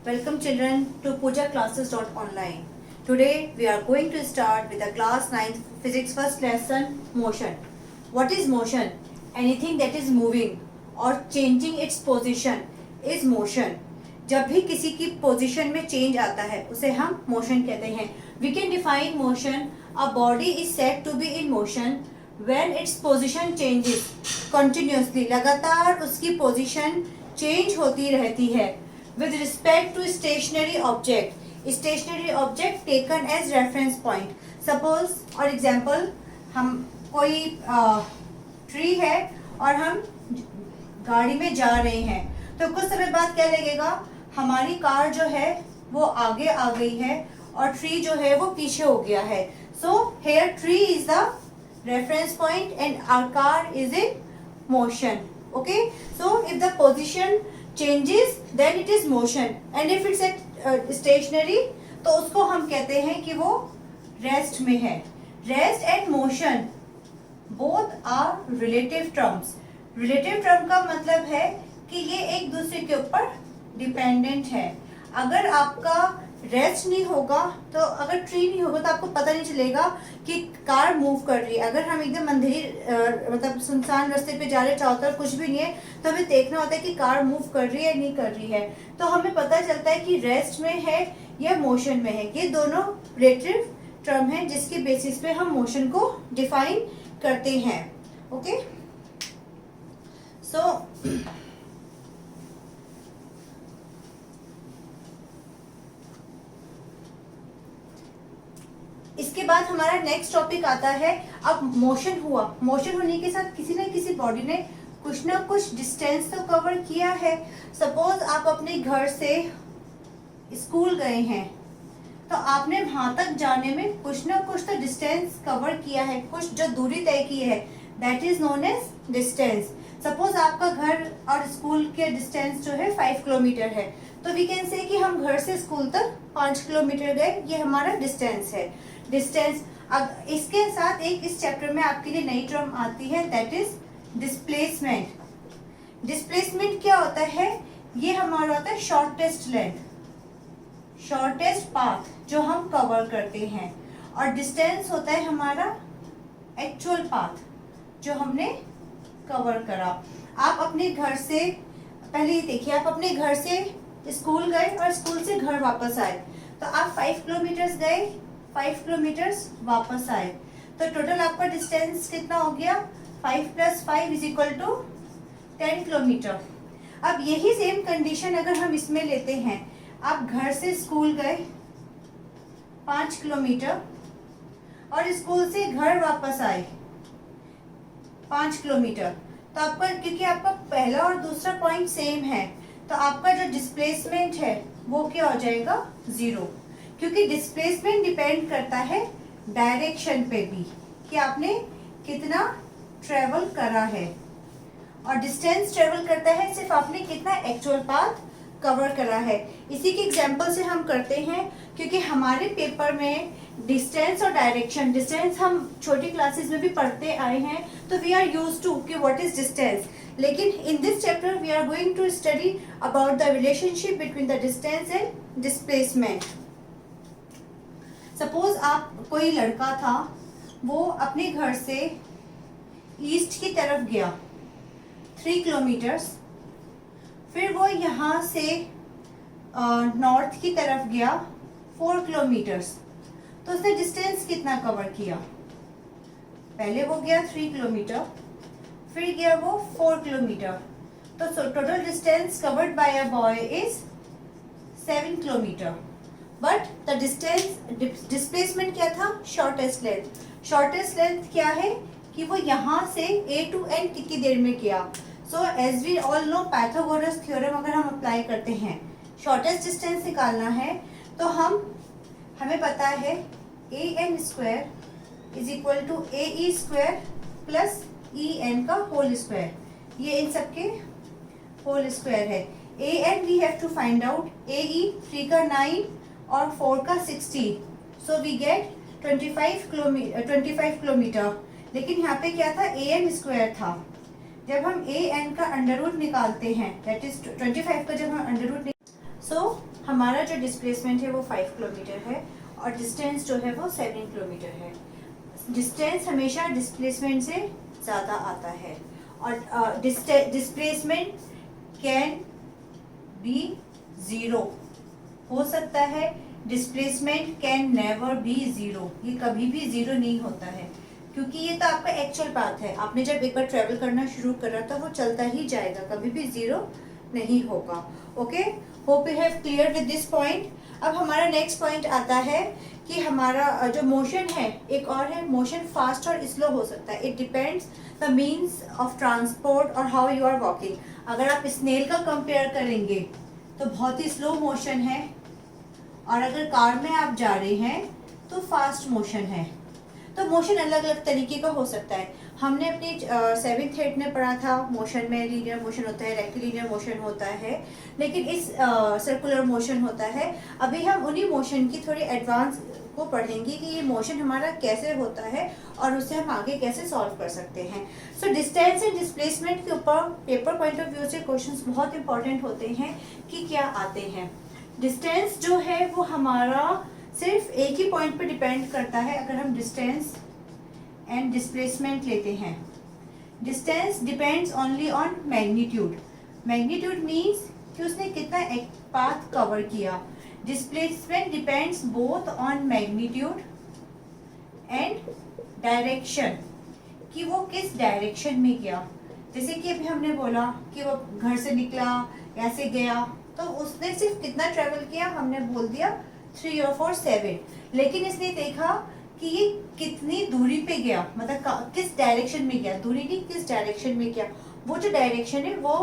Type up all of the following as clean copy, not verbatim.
Welcome children to puja-classes.online. Today we are going to start with the class 9th physics first lesson motion. What is motion? Anything that is moving or changing its position is motion. जब भी किसी की position में change आता है उसे हम motion कहते हैं. We can define motion. A body is said to be in motion when its position changes continuously. लगातार उसकी पोजीशन चेंज होती रहती है. With respect to stationary object taken as reference point. Suppose और example हम कोई ट्री है और हम गाड़ी में जा रहे हैं तो कुछ समय बाद क्या लगेगा, हमारी कार जो है वो आगे आ गई है और ट्री जो है वो पीछे हो गया है. So here tree is the reference point and our car is in motion. Okay, so if the position changes then it is motion and if it's at stationary तो उसको हम कहते हैं कि वो रेस्ट में है. Rest and motion both are relative terms. relative term का मतलब है कि ये एक दूसरे के ऊपर डिपेंडेंट है. अगर आपका रेस्ट नहीं होगा तो अगर ट्री नहीं होगा तो आपको पता नहीं चलेगा कि कार मूव कर रही है. अगर हम एकदम अंधेरी मतलब सुनसान रास्ते पे जा रहे, चारों तरफ कुछ भी नहीं है, तो हमें देखना होता है कि कार मूव कर रही है नहीं कर रही है. तो हमें पता चलता है कि रेस्ट में है या मोशन में है. ये दोनों रिलेटिव टर्म है जिसके बेसिस पे हम मोशन को डिफाइन करते हैं. ओके, सो इसके बाद हमारा नेक्स्ट टॉपिक आता है. अब मोशन हुआ, मोशन होने के साथ किसी न किसी बॉडी ने कुछ ना कुछ डिस्टेंस तो कवर किया है. सपोज आप अपने घर से स्कूल गए हैं तो आपने वहां तक जाने में कुछ ना कुछ तो डिस्टेंस कवर किया है, कुछ जो दूरी तय की है, that is known as distance. Suppose आपका घर और स्कूल के डिस्टेंस जो है 5 किलोमीटर है तो वी कैन से कि हम घर से स्कूल तक 5 किलोमीटर गए, ये हमारा डिस्टेंस है. डिस्टेंस. अब इसके साथ एक इस चैप्टर में आपके लिए नई टर्म आती है, दैट इज डिस्प्लेसमेंट. डिस्प्लेसमेंट क्या होता है? ये हमारा होता है शॉर्टेस्ट लेंथ, शॉर्टेस्ट पाथ जो हम कवर करते हैं, और डिस्टेंस होता है हमारा एक्चुअल पाथ जो हमने कवर करा. आप अपने घर से पहले ये देखिए, आप अपने घर से स्कूल गए और स्कूल से घर वापस आए तो आप 5 किलोमीटर्स गए, 5 किलोमीटर्स वापस आए, तो टोटल आपका डिस्टेंस कितना हो गया? 5 + 5 = 10 किलोमीटर. अब यही सेम कंडीशन अगर हम इसमें लेते हैं, आप घर से स्कूल गए 5 किलोमीटर और स्कूल से घर वापस आए 5 किलोमीटर, तो आपका क्योंकि आपका पहला और दूसरा पॉइंट सेम है तो आपका जो डिस्प्लेसमेंट है वो क्या हो जाएगा? 0. क्योंकि डिस्प्लेसमेंट डिपेंड करता है डायरेक्शन पे भी कि आपने कितना ट्रेवल करा है, और डिस्टेंस ट्रेवल करता है सिर्फ आपने कितना एक्चुअल पाथ कवर करा है. इसी के एग्जांपल से हम करते हैं क्योंकि हमारे पेपर में डिस्टेंस और डायरेक्शन, डिस्टेंस हम छोटी क्लासेस में भी पढ़ते आए हैं तो वी आर यूज्ड टू कि व्हाट इज डिस्टेंस. लेकिन in this chapter we are going to study about the relationship between the distance and displacement. Suppose आप कोई लड़का था, वो अपने घर से ईस्ट की तरफ गया 3 किलोमीटर्स, फिर वो यहाँ से नॉर्थ की तरफ गया 4 किलोमीटर्स, तो उसने डिस्टेंस कितना कवर किया? पहले वो गया 3 किलोमीटर, फिर गया वो 4 किलोमीटर, तो total distance covered by a boy is 7 kilometre. But the displacement क्या था? Shortest length. शॉर्टेस्ट लेंथ क्या है कि वो यहाँ से A to N कितनी देर में किया. So as we all know Pythagoras theorem अगर हम अप्लाई करते हैं, शॉर्टेस्ट डिस्टेंस निकालना है तो हमें पता है an² = ae² प्लस en का होल स्क्वायर, ये इन सबके होल स्क्वायर है. an we have to find out, ae 3 का 9 और 4 का 16, सो वी गेट 25 किलोमीटर. लेकिन यहाँ पे क्या था? an² था. जब हम an का अंडर रूट निकालते हैं, दैट इज 25 का जब हम अंडर रूट, सो हमारा जो डिस्प्लेसमेंट है वो 5 किलोमीटर है और डिस्टेंस जो है वो 7 किलोमीटर है। डिस्टेंस हमेशा डिस्प्लेसमेंट से ज़्यादा आता है और डिस्प्लेसमेंट कैन बी ज़ीरो हो सकता है, displacement can never be zero, ये कभी भी ज़ीरो नहीं होता है क्योंकि ये तो आपका एक्चुअल पाथ है। आपने जब एक बार ट्रेवल करना शुरू करा तो वो चलता ही जाएगा, कभी भी ज़ीरो नहीं होगा। Okay, hope you have clear with this point. अब हमारा नेक्स्ट पॉइंट आता है कि हमारा जो मोशन है, एक और है मोशन फास्ट और स्लो हो सकता है। It depends the means of transport और हाउ यू आर वॉकिंग। अगर आप स्नेल का कंपेयर करेंगे तो बहुत ही स्लो मोशन है और अगर कार में आप जा रहे हैं तो फास्ट मोशन है। तो मोशन अलग अलग तरीके का हो सकता है। हमने अपनी 7th 8th में पढ़ा था, मोशन में लीनियर मोशन होता है, रेक्टिलिनियर मोशन होता है, लेकिन इस सर्कुलर मोशन होता है। अभी हम उन्हीं मोशन की थोड़ी एडवांस को पढ़ेंगे कि ये मोशन हमारा कैसे होता है और उसे हम आगे कैसे सॉल्व कर सकते हैं। सो डिस्टेंस एंड डिस्प्लेसमेंट के ऊपर पेपर पॉइंट ऑफ व्यू से क्वेश्चंस बहुत इंपॉर्टेंट होते हैं कि क्या आते हैं। डिस्टेंस जो है वो हमारा सिर्फ एक ही पॉइंट पे डिपेंड करता है। अगर हम डिस्टेंस एंड डिस्प्लेसमेंट लेते हैं, distance depends only on magnitude. Magnitude means कि उसने कितना एक पाथ कवर किया। Displacement depends both on magnitude and direction, कि वो किस डायरेक्शन में गया। जैसे कि अभी हमने बोला कि वो घर से निकला, ऐसे गया, तो उसने सिर्फ कितना ट्रेवल किया, हमने बोल दिया 3 और 4 7, लेकिन इसने देखा कि ये कितनी दूरी पे गया, मतलब किस डायरेक्शन में गया, दूरी नहीं किस डायरेक्शन में गया। वो जो डायरेक्शन है वो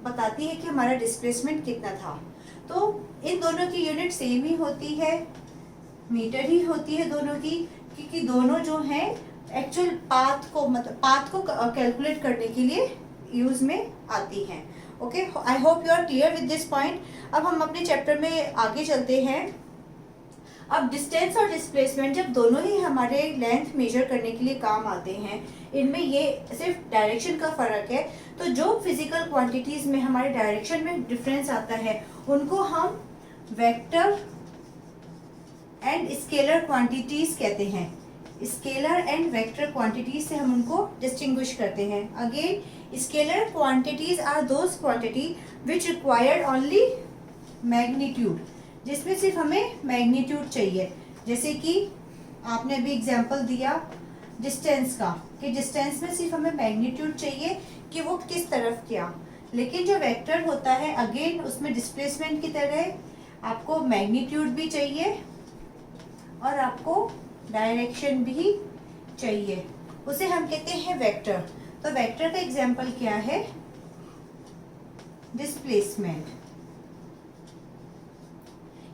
बताती है कि हमारा डिस्प्लेसमेंट कितना था। तो इन दोनों की यूनिट सेम ही होती है, मीटर ही होती है दोनों की, क्योंकि दोनों जो हैं एक्चुअल पाथ को, मतलब पाथ को कैलकुलेट करने के लिए यूज में आती हैं। Okay, I hope you are clear with this point. अब हम अपने चैप्टर में आगे चलते हैं। अब डिस्टेंस और डिस्प्लेसमेंट जब दोनों ही हमारे लेंथ मेजर करने के लिए काम आते हैं, इनमें ये सिर्फ डायरेक्शन का फर्क है। तो जो फिजिकल क्वांटिटीज में हमारे डायरेक्शन में डिफरेंस आता है उनको हम वेक्टर एंड स्केलर क्वांटिटीज कहते हैं। स्केलर एंड वेक्टर क्वांटिटीज से हम उनको डिस्टिंग्विश करते हैं। Again, scalar quantities are those quantity which required only magnitude, जिसमें सिर्फ हमें मैग्नीट्यूड चाहिए। जैसे कि आपने अभी एग्जांपल दिया डिस्टेंस का, कि डिस्टेंस में सिर्फ हमें मैग्नीट्यूड चाहिए कि वो किस तरफ गया। लेकिन जो वेक्टर होता है, अगेन उसमें डिस्प्लेसमेंट की तरह आपको मैग्नीट्यूड भी चाहिए और आपको डायरेक्शन भी चाहिए, उसे हम कहते हैं वेक्टर। तो वेक्टर का एग्जांपल क्या है, डिस्प्लेसमेंट।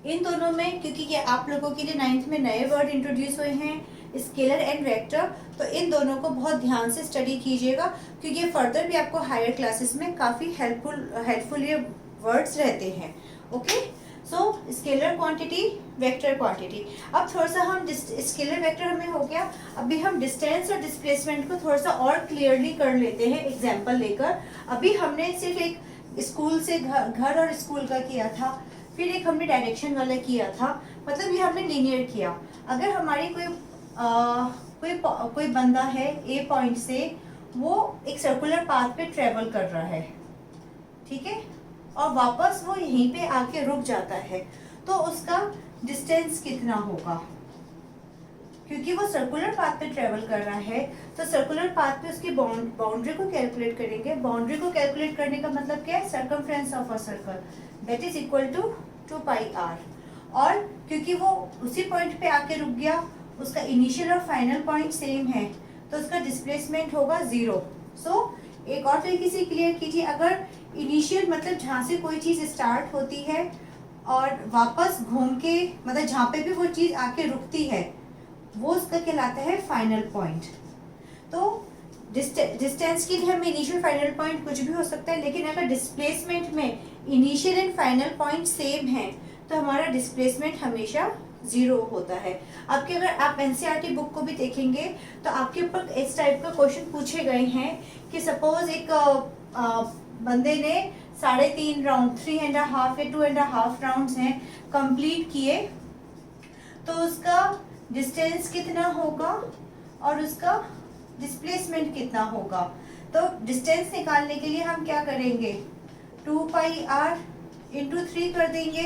इन दोनों में, क्योंकि ये आप लोगों के लिए 9th में नए वर्ड इंट्रोड्यूस हुए हैं, स्केलर एंड वेक्टर, तो इन दोनों को बहुत ध्यान से स्टडी कीजिएगा, क्योंकि ये फर्दर भी आपको हायर क्लासेस में काफ़ी हेल्पफुल ये वर्ड्स रहते हैं। Okay, so scalar quantity, vector quantity. अब थोड़ा सा हम स्केलर वेक्टर हमें हो गया, अभी हम डिस्टेंस और डिस्प्लेसमेंट को थोड़ा सा और क्लियरली कर लेते हैं एग्जाम्पल लेकर। अभी हमने सिर्फ एक स्कूल से घर और स्कूल का किया था, फिर एक हमने डायरेक्शन वाला किया था, मतलब ये हमने लीनियर किया। अगर हमारी कोई बंदा है ए पॉइंट से, वो एक सर्कुलर पाथ पे ट्रेवल कर रहा है, ठीक है, और वापस वो यहीं पे आके रुक जाता है, तो उसका डिस्टेंस कितना होगा। क्योंकि वो सर्कुलर पाथ पे ट्रेवल कर रहा है, तो सर्कुलर पाथ पे उसकी बाउंड्री को कैलकुलेट करेंगे। बाउंड्री को कैलकुलेट करने का मतलब क्या है, circumference of a circle, that is equal to 2πr। और क्योंकि वो उसी पॉइंट पे आके रुक गया, उसका इनिशियल और फाइनल पॉइंट सेम है, तो उसका डिस्प्लेसमेंट होगा 0। सो एक और तरीके से क्लियर कीजिए, अगर इनिशियल मतलब जहाँ से कोई चीज़ स्टार्ट होती है और वापस घूम के, मतलब जहाँ पे भी वो चीज़ आके रुकती है, वो उसका कहलाता है फाइनल पॉइंट। तो डिस्टेंस के लिए हमें इनिशियल फाइनल पॉइंट कुछ भी हो सकता है, लेकिन अगर डिस्प्लेसमेंट में initial and final point same है तो हमारा डिस्प्लेसमेंट हमेशा 0 होता है। आपके अगर आप एनसीईआरटी बुक को भी देखेंगे तो आपके ऊपर इस टाइप का क्वेश्चन पूछे गए हैं कि सपोज एक बंदे ने 3.5 राउंड, 3.5 या 2.5 राउंड्स हैं, कंप्लीट किए, तो उसका डिस्टेंस कितना होगा और उसका डिस्प्लेसमेंट कितना होगा। तो डिस्टेंस निकालने के लिए हम क्या करेंगे, 2πr इंटू 3 कर देंगे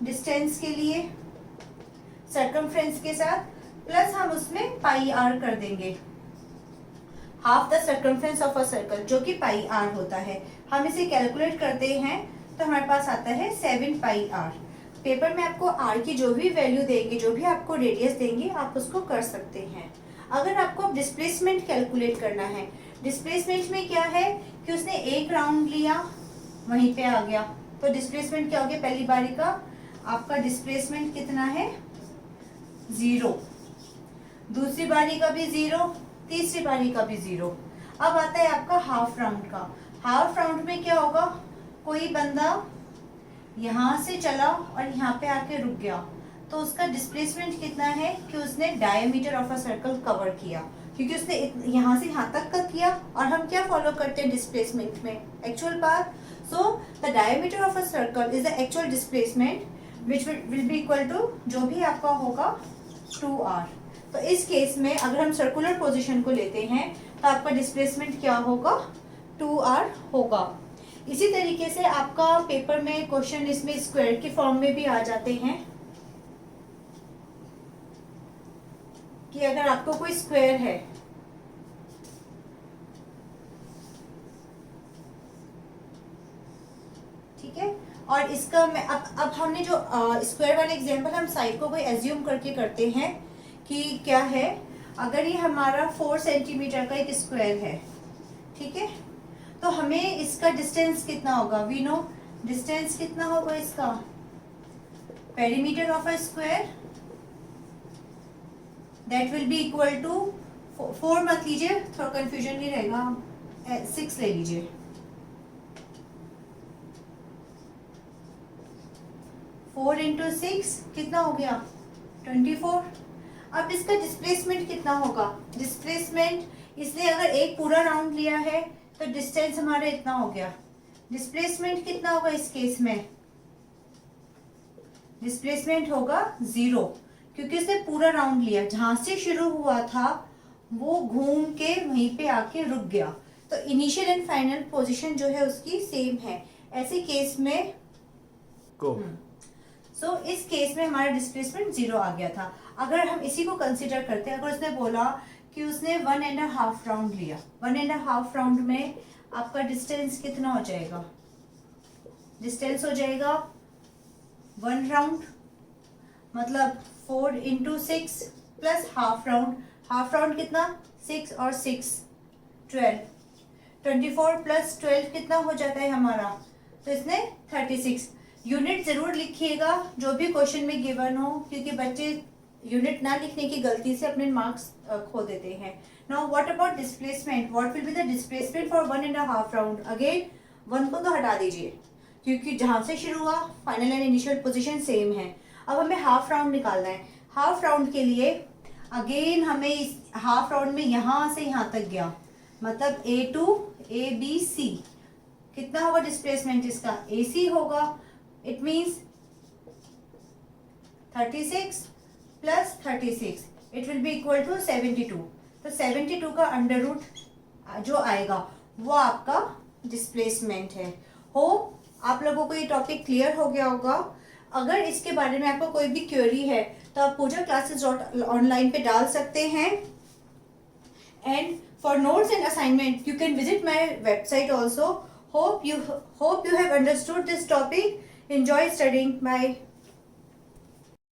डिस्टेंस के लिए सर्कमफ्रेंस के साथ, प्लस हम उसमें πr कर देंगे, half the circumference of a circle, जो कि πr होता है। हम इसे कैलकुलेट करते हैं तो हमारे पास आता है 7πr। पेपर में आपको r की जो भी वैल्यू देंगे, जो भी आपको रेडियस देंगे, आप उसको कर सकते हैं। अगर आपको डिस्प्लेसमेंट कैलकुलेट करना है, डिस्प्लेसमेंट में क्या है कि उसने एक राउंड लिया, वहीं पे आ गया, तो डिस्प्लेसमेंट क्या हो गया, पहली बारी का आपका डिस्प्लेसमेंट कितना है, 0, दूसरी बारी का भी 0, तीसरी बारी का भी 0। अब आता है आपका हाफ राउंड का। हाफ राउंड में क्या होगा, कोई बंदा यहाँ से चला और यहाँ पे आके रुक गया, तो उसका डिस्प्लेसमेंट कितना है कि उसने diameter of a circle cover किया, क्योंकि उसने यहाँ से यहाँ तक का किया। और हम क्या फॉलो करते हैं डिस्प्लेसमेंट में, actual path. So the diameter of a circle is the actual displacement which will be equal to, जो भी आपका होगा, 2r। तो इस केस में अगर हम सर्कुलर पोजीशन को लेते हैं तो आपका डिस्प्लेसमेंट क्या होगा, 2r होगा। इसी तरीके से आपका पेपर में क्वेश्चन इसमें स्क्वायर की फॉर्म में भी आ जाते हैं कि अगर आपको कोई स्क्वायर है, ठीक है, और इसका मैं अब हमने जो स्क्वायर वाले एग्जांपल हम साइड को कोई एज्यूम करके करते हैं कि क्या है, अगर ये हमारा 4 सेंटीमीटर का एक स्क्वायर है, ठीक है, तो हमें इसका डिस्टेंस कितना होगा, वी नो डिस्टेंस कितना होगा इसका, perimeter of a square that will be equal to 4 मत लीजिए, थोड़ा कंफ्यूजन नहीं रहेगा, 6 ले लीजिए, 4 इंटू 6 कितना हो गया, 24। अब इसका डिस्प्लेसमेंट कितना होगा, डिस्प्लेसमेंट इसलिए अगर एक पूरा राउंड लिया है तो डिस्टेंस हमारा इतना हो गया, डिस्प्लेसमेंट कितना होगा इस केस में, डिस्प्लेसमेंट होगा 0, क्योंकि इसने पूरा राउंड लिया, जहां से शुरू हुआ था वो घूम के वहीं पे आके रुक गया, तो इनिशियल एंड फाइनल पोजीशन जो है उसकी सेम है। ऐसे केस में सो इस केस में हमारा डिस्प्लेसमेंट 0 आ गया था। अगर हम इसी को कंसिडर करते हैं, अगर उसने बोला कि उसने 1.5 राउंड लिया, 1.5 राउंड में आपका डिस्टेंस कितना हो जाएगा, डिस्टेंस हो जाएगा 1 राउंड, मतलब 4 into 6 plus half round, half round कितना, 6 और 6 12, 24 प्लस 12 कितना हो जाता है हमारा, तो इसने 36। यूनिट जरूर लिखिएगा जो भी क्वेश्चन में गिवन हो, क्योंकि बच्चे यूनिट ना लिखने की गलती से अपने मार्क्स खो देते हैं। Now what about displacement, what will be the displacement for 1.5 round. Again 1 को तो हटा दीजिए, क्योंकि जहां से शुरू हुआ final and initial position same है। अब हमें हाफ राउंड निकालना है। हाफ राउंड के लिए अगेन हमें इस हाफ राउंड में यहां से यहां तक गया, मतलब A to ABC, कितना होगा डिस्प्लेसमेंट इसका, AC होगा। It means 36 plus 36 it will be equal to 72। तो 72 का अंडर रूट जो आएगा वो आपका डिस्प्लेसमेंट है। होप आप लोगों को ये टॉपिक क्लियर हो गया होगा। अगर इसके बारे में आपको कोई भी क्वेरी है तो आप पूजा क्लासेस ऑनलाइन पे डाल सकते हैं। And for notes and assignment you can visit my website also. Hope you have understood this topic. Enjoy studying. Bye.